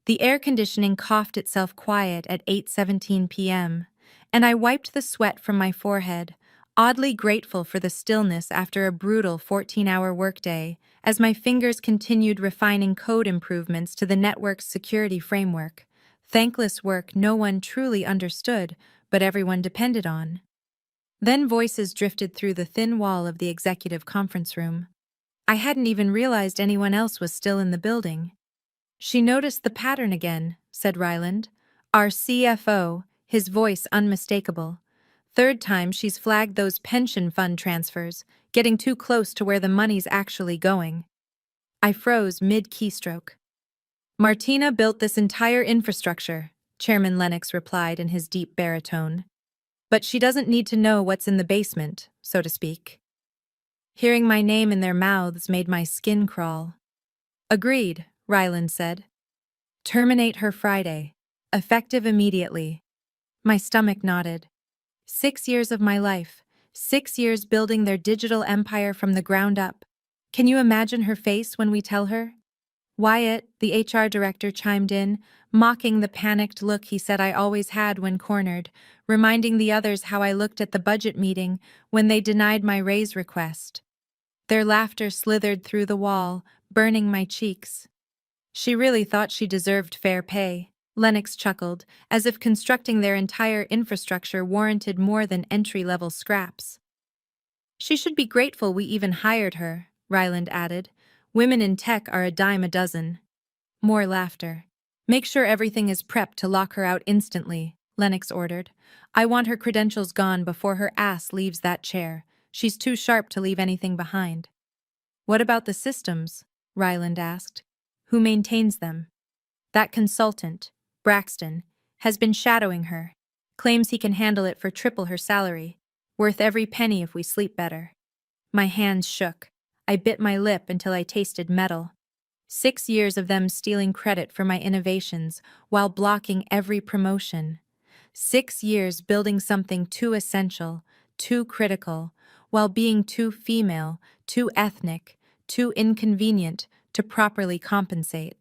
The air conditioning coughed itself quiet at 8:17 p.m., and I wiped the sweat from my forehead, oddly grateful for the stillness after a brutal 14-hour workday, as my fingers continued refining code improvements to the network's security framework. Thankless work no one truly understood, but everyone depended on. Then voices drifted through the thin wall of the executive conference room. I hadn't even realized anyone else was still in the building. "She noticed the pattern again," said Ryland. "Our CFO," his voice unmistakable. "Third time she's flagged those pension fund transfers, getting too close to where the money's actually going." I froze mid-keystroke. "Martina built this entire infrastructure," Chairman Lennox replied in his deep baritone. "But she doesn't need to know what's in the basement, so to speak." Hearing my name in their mouths made my skin crawl. "Agreed," Ryland said. "Terminate her Friday. Effective immediately." My stomach nodded. 6 years of my life, 6 years building their digital empire from the ground up. Can you imagine her face when we tell her? Wyatt, the HR director, chimed in, mocking the panicked look he said I always had when cornered, reminding the others how I looked at the budget meeting when they denied my raise request. Their laughter slithered through the wall, burning my cheeks. "She really thought she deserved fair pay," Lennox chuckled, as if constructing their entire infrastructure warranted more than entry-level scraps. "She should be grateful we even hired her," Ryland added. "Women in tech are a dime a dozen." More laughter. "Make sure everything is prepped to lock her out instantly," Lennox ordered. "I want her credentials gone before her ass leaves that chair. She's too sharp to leave anything behind." "What about the systems?" Ryland asked. "Who maintains them?" "That consultant, Braxton, has been shadowing her. Claims he can handle it for triple her salary. Worth every penny if we sleep better." My hands shook. I bit my lip until I tasted metal. 6 years of them stealing credit for my innovations while blocking every promotion. 6 years building something too essential, too critical, while being too female, too ethnic, too inconvenient to properly compensate.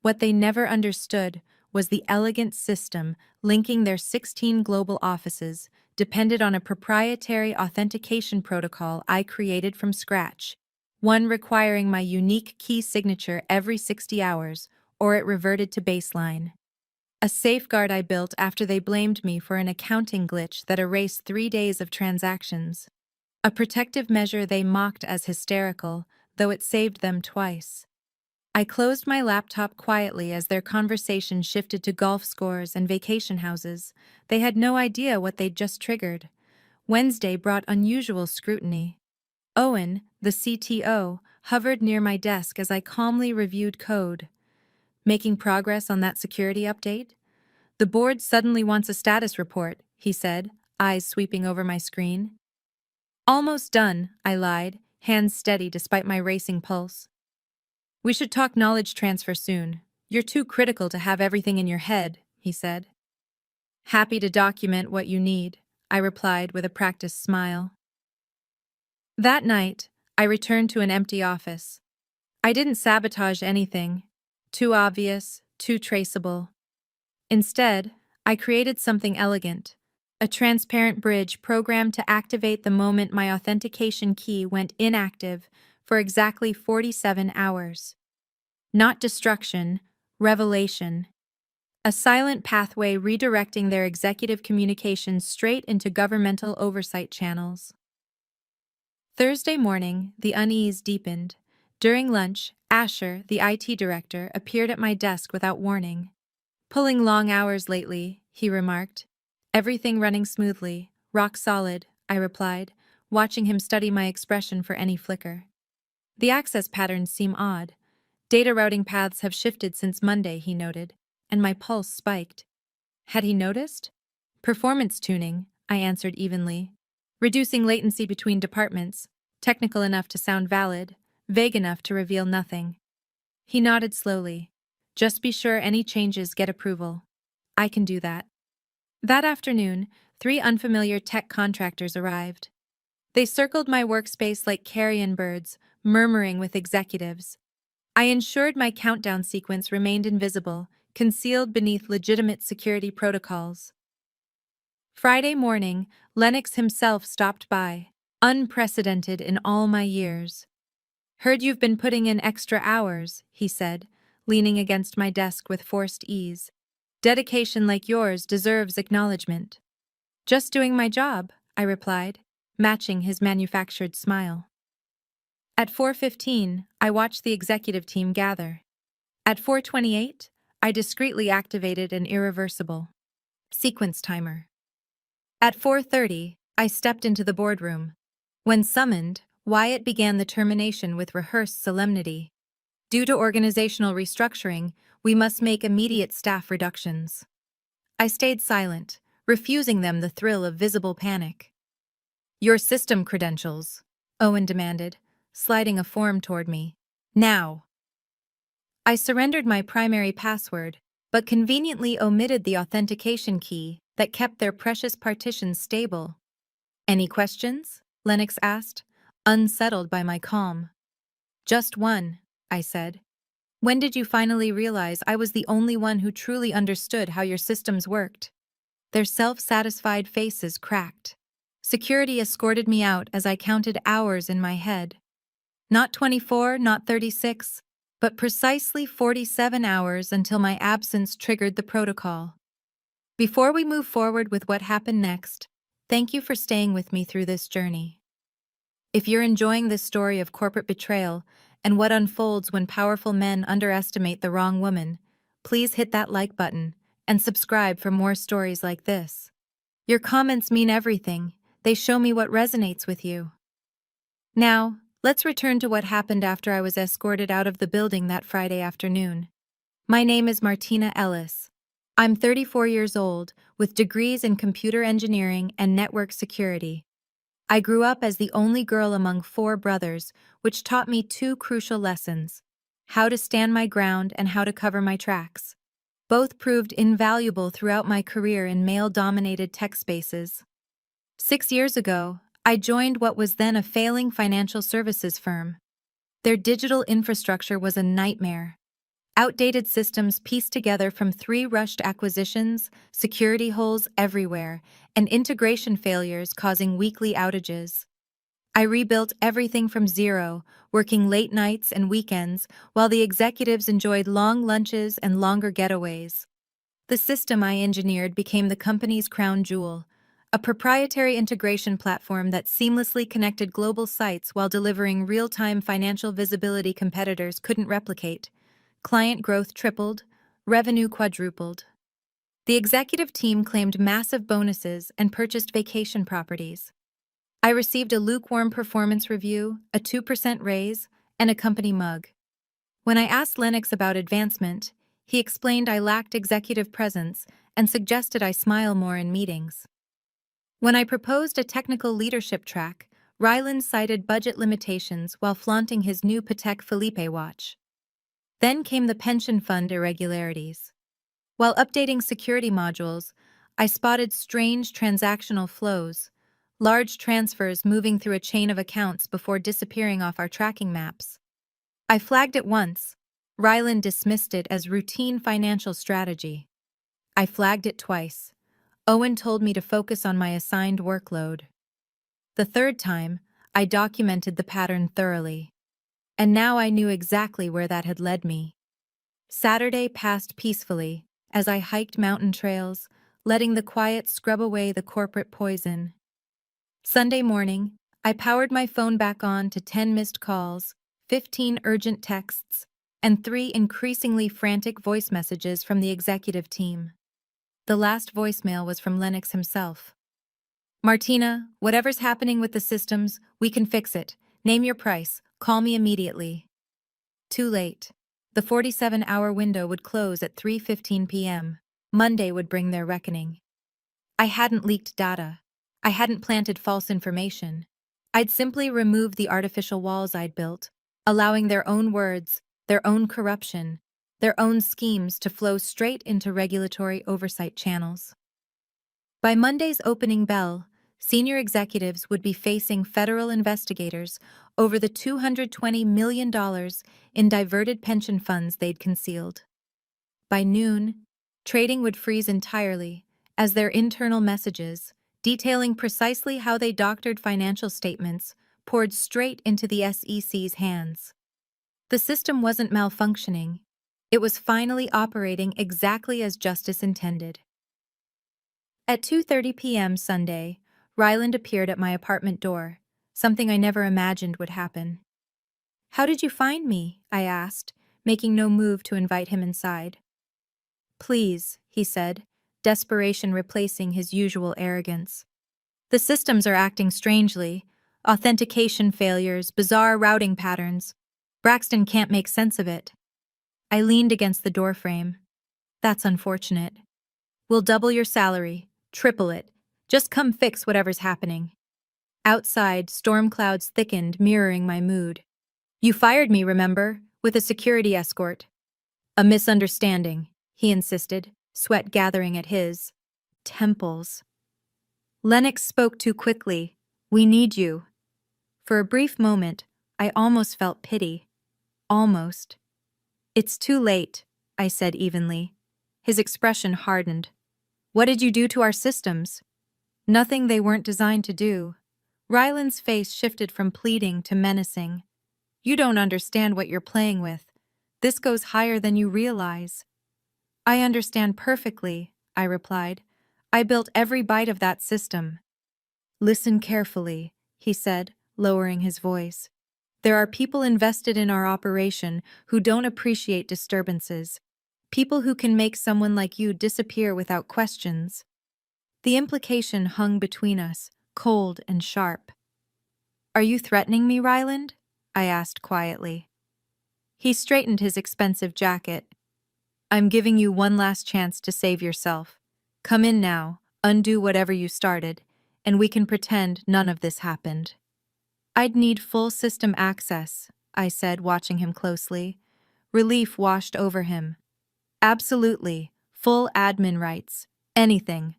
What they never understood was the elegant system linking their 16 global offices depended on a proprietary authentication protocol I created from scratch, one requiring my unique key signature every 60 hours, or it reverted to baseline. A safeguard I built after they blamed me for an accounting glitch that erased 3 days of transactions. A protective measure they mocked as hysterical, though it saved them twice. I closed my laptop quietly as their conversation shifted to golf scores and vacation houses. They had no idea what they'd just triggered. Wednesday brought unusual scrutiny. Owen, the CTO, hovered near my desk as I calmly reviewed code. "Making progress on that security update?" "The board suddenly wants a status report," he said, eyes sweeping over my screen. "Almost done," I lied, hands steady despite my racing pulse. "We should talk knowledge transfer soon. You're too critical to have everything in your head," he said. "Happy to document what you need," I replied with a practiced smile. That night, I returned to an empty office. I didn't sabotage anything. Too obvious, too traceable. Instead, I created something elegant. A transparent bridge programmed to activate the moment my authentication key went inactive for exactly 47 hours. Not destruction, revelation. A silent pathway redirecting their executive communications straight into governmental oversight channels. Thursday morning, the unease deepened. During lunch, Asher, the IT director, appeared at my desk without warning. "Pulling long hours lately," he remarked. "Everything running smoothly, rock solid," I replied, watching him study my expression for any flicker. "The access patterns seem odd. Data routing paths have shifted since Monday," he noted, and my pulse spiked. Had he noticed? "Performance tuning," I answered evenly. "Reducing latency between departments, technical enough to sound valid, vague enough to reveal nothing." He nodded slowly. "Just be sure any changes get approval." "I can do that." That afternoon, 3 unfamiliar tech contractors arrived. They circled my workspace like carrion birds, murmuring with executives. I ensured my countdown sequence remained invisible, concealed beneath legitimate security protocols. Friday morning, Lennox himself stopped by, unprecedented in all my years. "Heard you've been putting in extra hours," he said, leaning against my desk with forced ease. "Dedication like yours deserves acknowledgement." "Just doing my job," I replied, matching his manufactured smile. At 4:15, I watched the executive team gather. At 4:28, I discreetly activated an irreversible sequence timer. At 4:30, I stepped into the boardroom. When summoned, Wyatt began the termination with rehearsed solemnity. "Due to organizational restructuring, we must make immediate staff reductions." I stayed silent, refusing them the thrill of visible panic. "Your system credentials," Owen demanded, sliding a form toward me. "Now." I surrendered my primary password, but conveniently omitted the authentication key that kept their precious partitions stable. "Any questions?" Lennox asked, unsettled by my calm. "Just one," I said. "When did you finally realize I was the only one who truly understood how your systems worked?" Their self-satisfied faces cracked. Security escorted me out as I counted hours in my head. Not 24, not 36, but precisely 47 hours until my absence triggered the protocol. Before we move forward with what happened next, thank you for staying with me through this journey. If you're enjoying this story of corporate betrayal and what unfolds when powerful men underestimate the wrong woman, please hit that like button and subscribe for more stories like this. Your comments mean everything. They show me what resonates with you. Now, let's return to what happened after I was escorted out of the building that Friday afternoon. My name is Martina Ellis. I'm 34 years old, with degrees in computer engineering and network security. I grew up as the only girl among 4 brothers, which taught me 2 crucial lessons: how to stand my ground and how to cover my tracks. Both proved invaluable throughout my career in male-dominated tech spaces. 6 years ago, I joined what was then a failing financial services firm. Their digital infrastructure was a nightmare. Outdated systems pieced together from 3 rushed acquisitions, security holes everywhere, and integration failures causing weekly outages. I rebuilt everything from zero, working late nights and weekends while the executives enjoyed long lunches and longer getaways. The system I engineered became the company's crown jewel, a proprietary integration platform that seamlessly connected global sites while delivering real-time financial visibility competitors couldn't replicate. Client growth tripled, revenue quadrupled. The executive team claimed massive bonuses and purchased vacation properties. I received a lukewarm performance review, a 2% raise, and a company mug. When I asked Lennox about advancement, he explained I lacked executive presence and suggested I smile more in meetings. When I proposed a technical leadership track, Ryland cited budget limitations while flaunting his new Patek Philippe watch. Then came the pension fund irregularities. While updating security modules, I spotted strange transactional flows, large transfers moving through a chain of accounts before disappearing off our tracking maps. I flagged it once. Ryland dismissed it as routine financial strategy. I flagged it twice. Owen told me to focus on my assigned workload. The third time, I documented the pattern thoroughly. And now I knew exactly where that had led me. Saturday passed peacefully as I hiked mountain trails, letting the quiet scrub away the corporate poison. Sunday morning, I powered my phone back on to 10 missed calls, 15 urgent texts, and 3 increasingly frantic voice messages from the executive team. The last voicemail was from Lennox himself. "Martina, whatever's happening with the systems, we can fix it. Name your price. Call me immediately." Too late. The 47-hour window would close at 3:15 p.m. Monday would bring their reckoning. I hadn't leaked data. I hadn't planted false information. I'd simply removed the artificial walls I'd built, allowing their own words, their own corruption, their own schemes to flow straight into regulatory oversight channels. By Monday's opening bell, Senior executives would be facing federal investigators over the $220 million in diverted pension funds they'd concealed. By noon, trading would freeze entirely, as their internal messages, detailing precisely how they doctored financial statements, poured straight into the SEC's hands. The system wasn't malfunctioning. It was finally operating exactly as justice intended. At 2:30 p.m. Sunday, Ryland appeared at my apartment door, something I never imagined would happen. "How did you find me?" I asked, making no move to invite him inside. "Please," he said, desperation replacing his usual arrogance. "The systems are acting strangely. Authentication failures, bizarre routing patterns. Braxton can't make sense of it." I leaned against the doorframe. "That's unfortunate. We'll double your salary, triple it. Just come fix whatever's happening." Outside, storm clouds thickened, mirroring my mood. "You fired me, remember? With a security escort." "A misunderstanding," he insisted, sweat gathering at his temples. "Lennox spoke too quickly. We need you." For a brief moment, I almost felt pity. Almost. "It's too late," I said evenly. His expression hardened. "What did you do to our systems?" "Nothing they weren't designed to do." Ryland's face shifted from pleading to menacing. "You don't understand what you're playing with. This goes higher than you realize." "I understand perfectly," I replied. "I built every byte of that system." "Listen carefully," he said, lowering his voice. "There are people invested in our operation who don't appreciate disturbances. People who can make someone like you disappear without questions." The implication hung between us, cold and sharp. "Are you threatening me, Ryland?" I asked quietly. He straightened his expensive jacket. "I'm giving you one last chance to save yourself. Come in now, undo whatever you started, and we can pretend none of this happened." "I'd need full system access," I said, watching him closely. Relief washed over him. "Absolutely, full admin rights. Anything."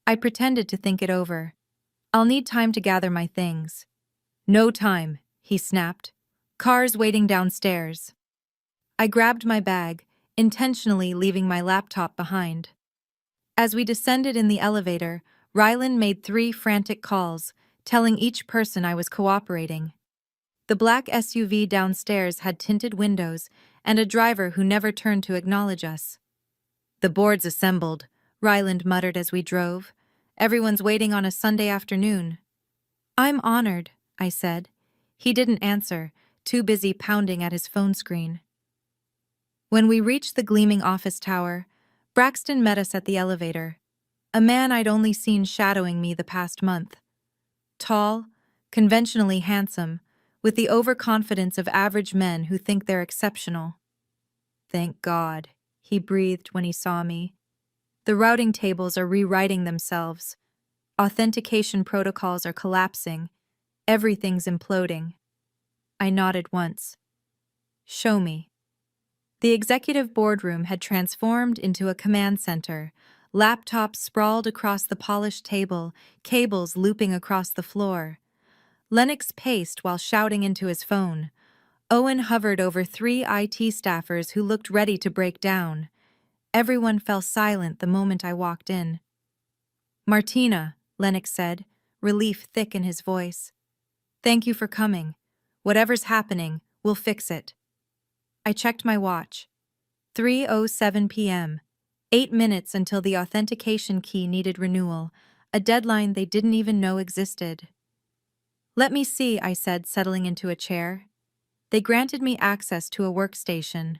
I pretended to think it over. "I'll need time to gather my things." "No time," he snapped. "Cars waiting downstairs." I grabbed my bag, intentionally leaving my laptop behind. As we descended in the elevator, Ryland made 3 frantic calls, telling each person I was cooperating. The black SUV downstairs had tinted windows and a driver who never turned to acknowledge us. "The board's assembled," Ryland muttered as we drove. "Everyone's waiting on a Sunday afternoon." "I'm honored," I said. He didn't answer, too busy pounding at his phone screen. When we reached the gleaming office tower, Braxton met us at the elevator, a man I'd only seen shadowing me the past month. Tall, conventionally handsome, with the overconfidence of average men who think they're exceptional. "Thank God," he breathed when he saw me. "The routing tables are rewriting themselves. Authentication protocols are collapsing. Everything's imploding." I nodded once. "Show me." The executive boardroom had transformed into a command center, laptops sprawled across the polished table, cables looping across the floor. Lennox paced while shouting into his phone. Owen hovered over 3 IT staffers who looked ready to break down. Everyone fell silent the moment I walked in. "Martina," Lennox said, relief thick in his voice. "Thank you for coming. Whatever's happening, we'll fix it." I checked my watch. 3:07 p.m. 8 minutes until the authentication key needed renewal, a deadline they didn't even know existed. "Let me see," I said, settling into a chair. They granted me access to a workstation.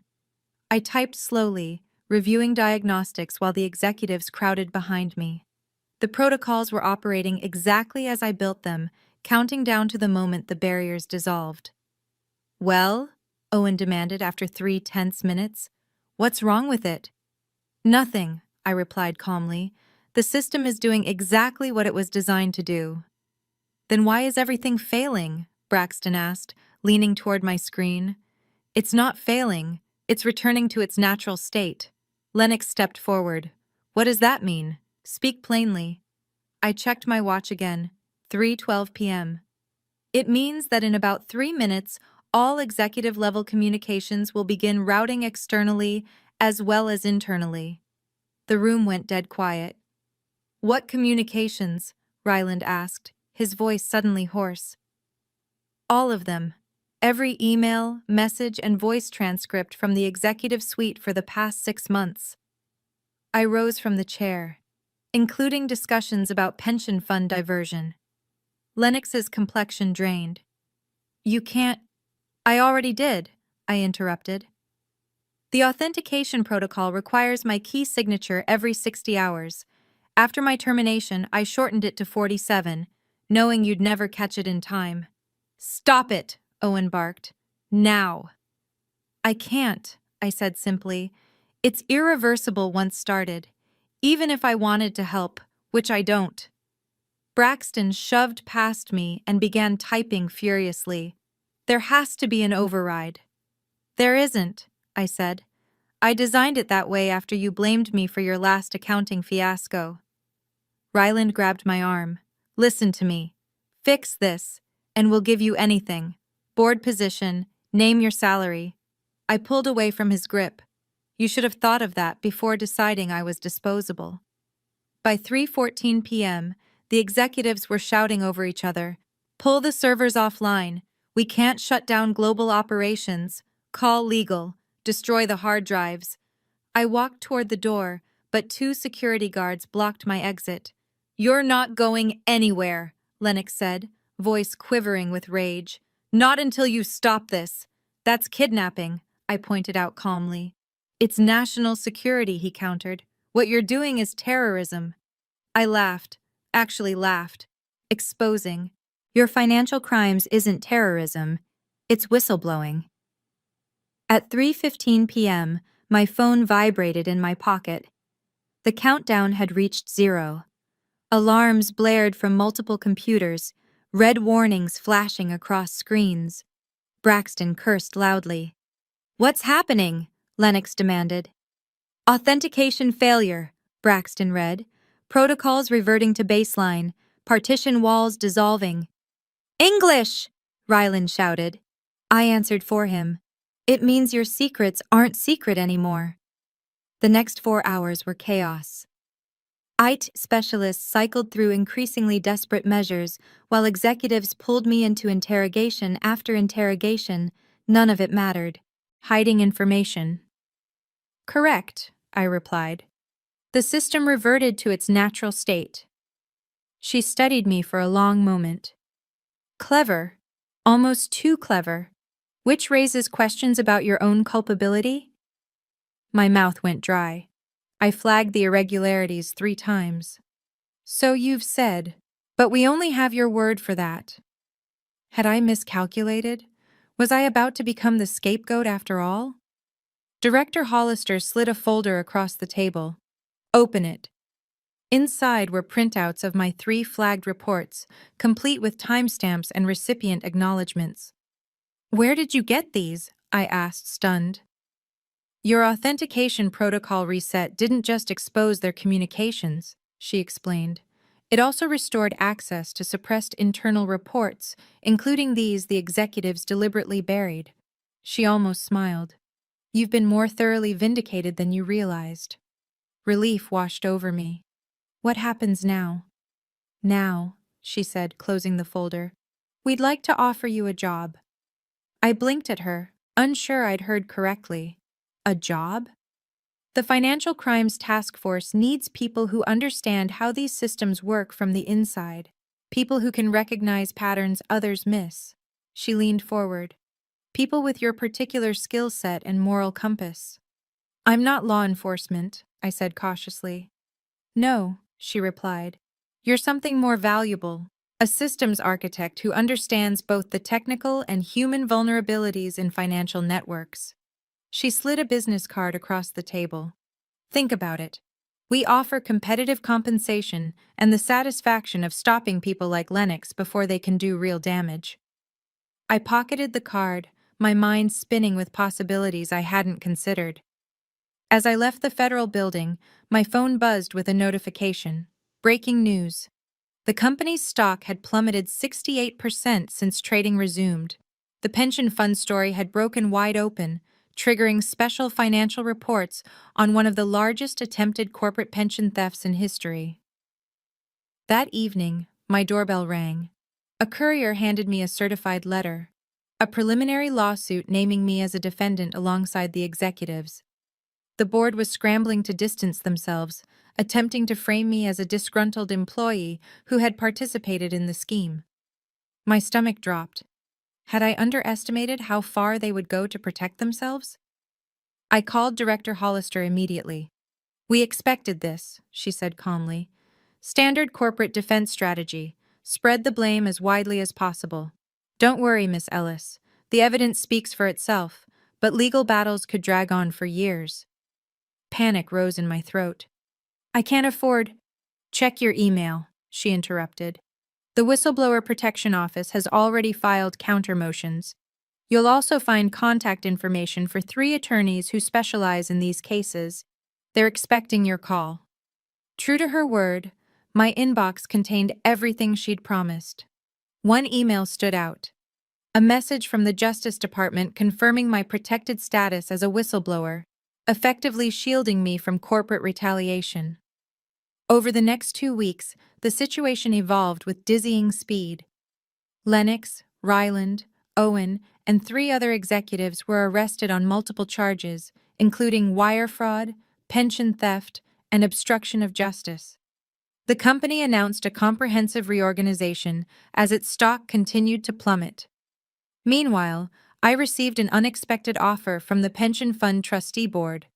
I typed slowly, reviewing diagnostics while the executives crowded behind me. The protocols were operating exactly as I built them, counting down to the moment the barriers dissolved. "Well?" Owen demanded after 3 tense minutes. "What's wrong with it?" "Nothing," I replied calmly. "The system is doing exactly what it was designed to do." "Then why is everything failing?" Braxton asked, leaning toward my screen. "It's not failing. It's returning to its natural state." Lennox stepped forward. "What does that mean? Speak plainly." I checked my watch again. 3:12 p.m. It means that in about 3 minutes, all executive-level communications will begin routing externally as well as internally. The room went dead quiet. What communications? Ryland asked, his voice suddenly hoarse. All of them. Every email, message, and voice transcript from the executive suite for the past 6 months. I rose from the chair, including discussions about pension fund diversion. Lennox's complexion drained. You can't. I already did, I interrupted. The authentication protocol requires my key signature every 60 hours. After my termination, I shortened it to 47, knowing you'd never catch it in time. Stop it, Owen barked. Now. I can't, I said simply. It's irreversible once started, even if I wanted to help, which I don't. Braxton shoved past me and began typing furiously. There has to be an override. There isn't, I said. I designed it that way after you blamed me for your last accounting fiasco. Ryland grabbed my arm. Listen to me. Fix this, and we'll give you anything. Board position, name your salary. I pulled away from his grip. You should have thought of that before deciding I was disposable. By 3:14 p.m., the executives were shouting over each other. Pull the servers offline. We can't shut down global operations. Call legal. Destroy the hard drives. I walked toward the door, but 2 security guards blocked my exit. You're not going anywhere, Lennox said, voice quivering with rage. Not until you stop this. That's kidnapping, I pointed out calmly. It's national security, he countered. What you're doing is terrorism. I laughed, exposing. Your financial crimes isn't terrorism, it's whistleblowing. At 3:15 p.m., my phone vibrated in my pocket. The countdown had reached 0. Alarms blared from multiple computers, red warnings flashing across screens. Braxton cursed loudly. What's happening? Lennox demanded. Authentication failure, Braxton read. Protocols reverting to baseline, partition walls dissolving. English! Ryland shouted. I answered for him. It means your secrets aren't secret anymore. The next 4 hours were chaos. IT specialists cycled through increasingly desperate measures, while executives pulled me into interrogation after interrogation. None of it mattered. Hiding information. Correct, I replied. The system reverted to its natural state. She studied me for a long moment. Clever. Almost too clever. Which raises questions about your own culpability? My mouth went dry. I flagged the irregularities 3 times. So you've said, but we only have your word for that. Had I miscalculated? Was I about to become the scapegoat after all? Director Hollister slid a folder across the table. Open it. Inside were printouts of my 3 flagged reports, complete with timestamps and recipient acknowledgments. Where did you get these? I asked, stunned. Your authentication protocol reset didn't just expose their communications, she explained. It also restored access to suppressed internal reports, including these the executives deliberately buried. She almost smiled. You've been more thoroughly vindicated than you realized. Relief washed over me. What happens now? Now, she said, closing the folder. We'd like to offer you a job. I blinked at her, unsure I'd heard correctly. A job? The Financial Crimes Task Force needs people who understand how these systems work from the inside, people who can recognize patterns others miss. She leaned forward. People with your particular skill set and moral compass. I'm not law enforcement, I said cautiously. No, she replied. You're something more valuable, a systems architect who understands both the technical and human vulnerabilities in financial networks. She slid a business card across the table. Think about it. We offer competitive compensation and the satisfaction of stopping people like Lennox before they can do real damage. I pocketed the card, my mind spinning with possibilities I hadn't considered. As I left the federal building, my phone buzzed with a notification. Breaking news. The company's stock had plummeted 68% since trading resumed. The pension fund story had broken wide open, triggering special financial reports on one of the largest attempted corporate pension thefts in history. That evening, my doorbell rang. A courier handed me a certified letter, a preliminary lawsuit naming me as a defendant alongside the executives. The board was scrambling to distance themselves, attempting to frame me as a disgruntled employee who had participated in the scheme. My stomach dropped. Had I underestimated how far they would go to protect themselves? I called Director Hollister immediately. "We expected this," she said calmly. "Standard corporate defense strategy. Spread the blame as widely as possible. Don't worry, Miss Ellis. The evidence speaks for itself, but legal battles could drag on for years." Panic rose in my throat. "I can't afford—" "Check your email," she interrupted. "The Whistleblower Protection Office has already filed counter motions. You'll also find contact information for 3 attorneys who specialize in these cases. They're expecting your call." True to her word, my inbox contained everything she'd promised. One email stood out. A message from the Justice Department confirming my protected status as a whistleblower, effectively shielding me from corporate retaliation. Over the next 2 weeks, the situation evolved with dizzying speed. Lennox, Ryland, Owen, and 3 other executives were arrested on multiple charges, including wire fraud, pension theft, and obstruction of justice. The company announced a comprehensive reorganization as its stock continued to plummet. Meanwhile, I received an unexpected offer from the Pension Fund Trustee Board,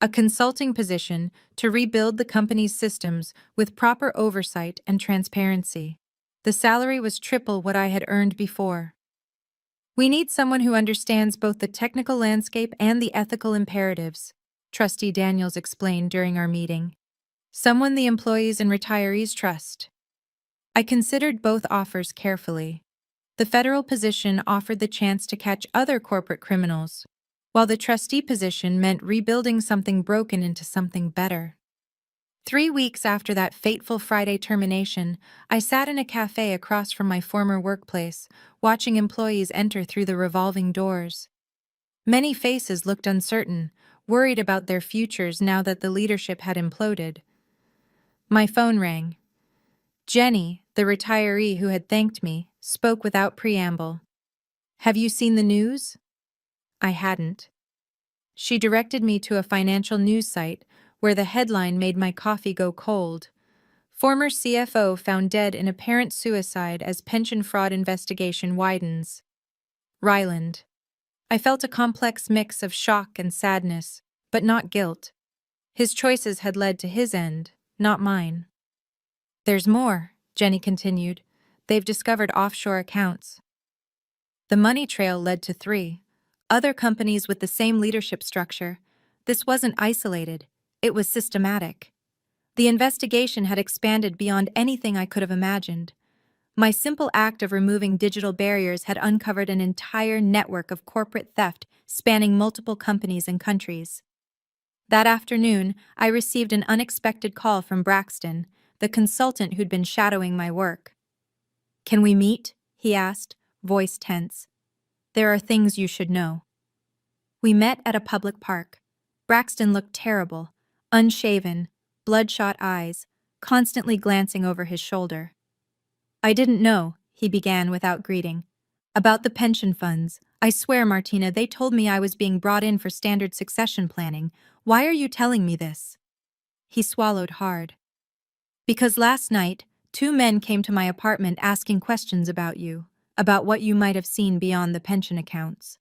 a consulting position to rebuild the company's systems with proper oversight and transparency. The salary was triple what I had earned before. "We need someone who understands both the technical landscape and the ethical imperatives," Trustee Daniels explained during our meeting. "Someone the employees and retirees trust." I considered both offers carefully. The federal position offered the chance to catch other corporate criminals, while the trustee position meant rebuilding something broken into something better. 3 weeks after that fateful Friday termination, I sat in a cafe across from my former workplace, watching employees enter through the revolving doors. Many faces looked uncertain, worried about their futures now that the leadership had imploded. My phone rang. Jenny, the retiree who had thanked me, spoke without preamble. "Have you seen the news?" I hadn't. She directed me to a financial news site where the headline made my coffee go cold. "Former CFO found dead in apparent suicide as pension fraud investigation widens." Ryland. I felt a complex mix of shock and sadness, but not guilt. His choices had led to his end, not mine. "There's more," Jenny continued. "They've discovered offshore accounts." The money trail led to 3 other companies with the same leadership structure. This wasn't isolated, it was systematic. The investigation had expanded beyond anything I could have imagined. My simple act of removing digital barriers had uncovered an entire network of corporate theft spanning multiple companies and countries. That afternoon, I received an unexpected call from Braxton, the consultant who'd been shadowing my work. "Can we meet?" he asked, voice tense. "There are things you should know." We met at a public park. Braxton looked terrible, unshaven, bloodshot eyes, constantly glancing over his shoulder. "I didn't know," he began without greeting. "About the pension funds. I swear, Martina, they told me I was being brought in for standard succession planning. Why are you telling me this?" He swallowed hard. "Because last night, 2 men came to my apartment asking questions about you, about what you might have seen beyond the pension accounts."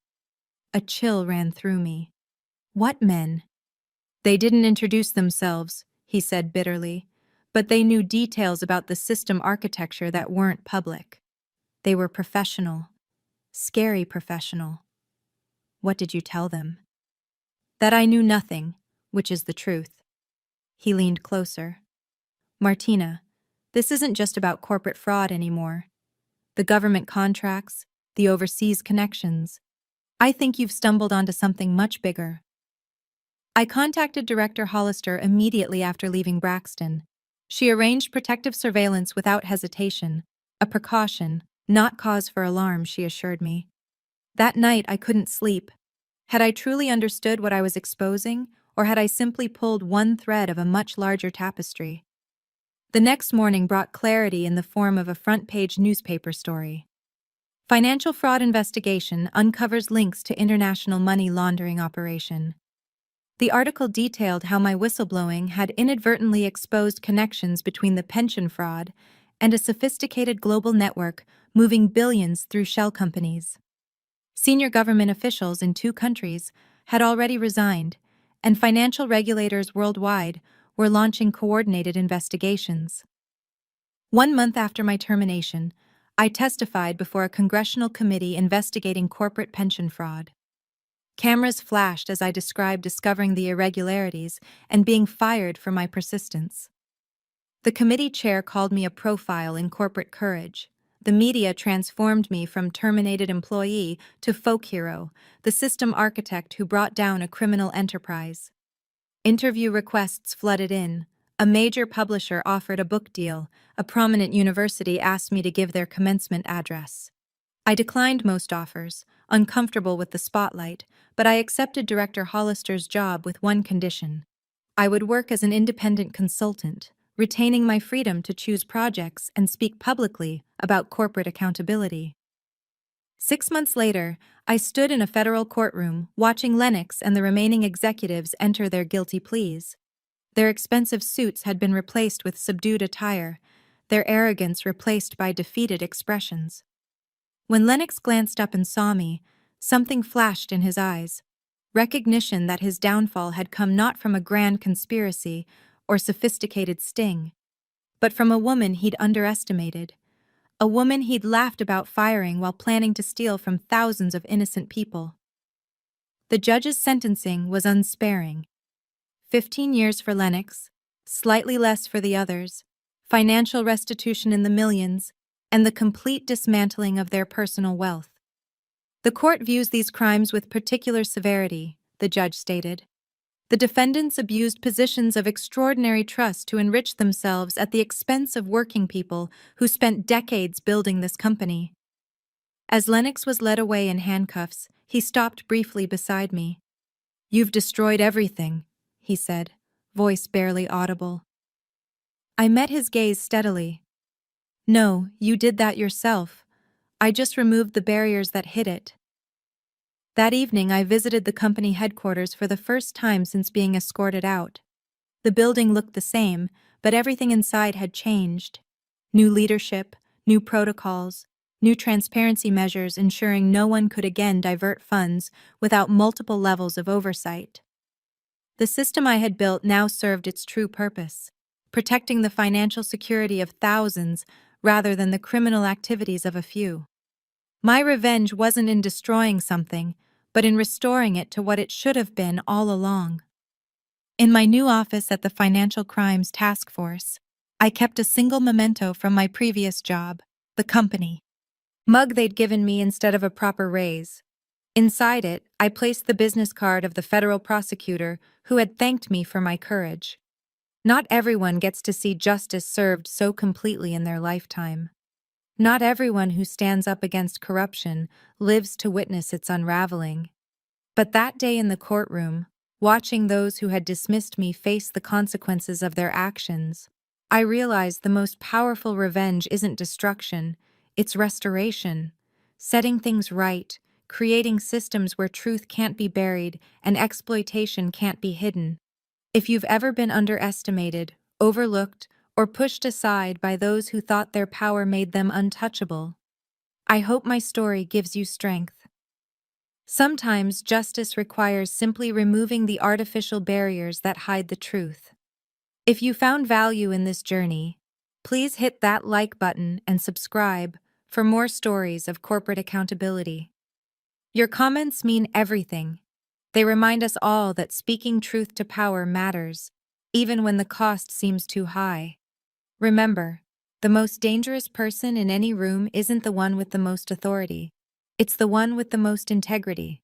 A chill ran through me. "What men?" "They didn't introduce themselves," he said bitterly, "but they knew details about the system architecture that weren't public. They were professional. Scary professional." "What did you tell them?" "That I knew nothing, which is the truth." He leaned closer. "Martina, this isn't just about corporate fraud anymore. The government contracts, the overseas connections. I think you've stumbled onto something much bigger." I contacted Director Hollister immediately after leaving Braxton. She arranged protective surveillance without hesitation, a precaution, not cause for alarm, she assured me. That night I couldn't sleep. Had I truly understood what I was exposing, or had I simply pulled one thread of a much larger tapestry? The next morning brought clarity in the form of a front-page newspaper story. Financial fraud investigation uncovers links to international money laundering operation. The article detailed how my whistleblowing had inadvertently exposed connections between the pension fraud and a sophisticated global network moving billions through shell companies. Senior government officials in 2 countries had already resigned, and financial regulators worldwide were launching coordinated investigations. 1 month after my termination, I testified before a congressional committee investigating corporate pension fraud. Cameras flashed as I described discovering the irregularities and being fired for my persistence. The committee chair called me a profile in corporate courage. The media transformed me from terminated employee to folk hero, the system architect who brought down a criminal enterprise. Interview requests flooded in. A major publisher offered a book deal. A prominent university asked me to give their commencement address. I declined most offers, uncomfortable with the spotlight, but I accepted Director Hollister's job with one condition. I would work as an independent consultant, retaining my freedom to choose projects and speak publicly about corporate accountability. 6 months later, I stood in a federal courtroom watching Lennox and the remaining executives enter their guilty pleas. Their expensive suits had been replaced with subdued attire, their arrogance replaced by defeated expressions. When Lennox glanced up and saw me, something flashed in his eyes. Recognition that his downfall had come not from a grand conspiracy or sophisticated sting, but from a woman he'd underestimated, a woman he'd laughed about firing while planning to steal from thousands of innocent people. The judge's sentencing was unsparing. 15 years for Lennox, slightly less for the others, financial restitution in the millions, and the complete dismantling of their personal wealth. The court views these crimes with particular severity, the judge stated. The defendants abused positions of extraordinary trust to enrich themselves at the expense of working people who spent decades building this company. As Lennox was led away in handcuffs, he stopped briefly beside me. "You've destroyed everything," he said, voice barely audible. I met his gaze steadily. "No, you did that yourself. I just removed the barriers that hid it." That evening I visited the company headquarters for the first time since being escorted out. The building looked the same, but everything inside had changed. New leadership, new protocols, new transparency measures ensuring no one could again divert funds without multiple levels of oversight. The system I had built now served its true purpose, protecting the financial security of thousands rather than the criminal activities of a few. My revenge wasn't in destroying something, but in restoring it to what it should have been all along. In my new office at the Financial Crimes Task Force, I kept a single memento from my previous job, the company mug they'd given me instead of a proper raise. Inside it, I placed the business card of the federal prosecutor who had thanked me for my courage. Not everyone gets to see justice served so completely in their lifetime. Not everyone who stands up against corruption lives to witness its unraveling. But that day in the courtroom, watching those who had dismissed me face the consequences of their actions, I realized the most powerful revenge isn't destruction, it's restoration. Setting things right, creating systems where truth can't be buried and exploitation can't be hidden. If you've ever been underestimated, overlooked, or pushed aside by those who thought their power made them untouchable, I hope my story gives you strength. Sometimes justice requires simply removing the artificial barriers that hide the truth. If you found value in this journey, please hit that like button and subscribe for more stories of corporate accountability. Your comments mean everything. They remind us all that speaking truth to power matters, even when the cost seems too high. Remember, the most dangerous person in any room isn't the one with the most authority. It's the one with the most integrity.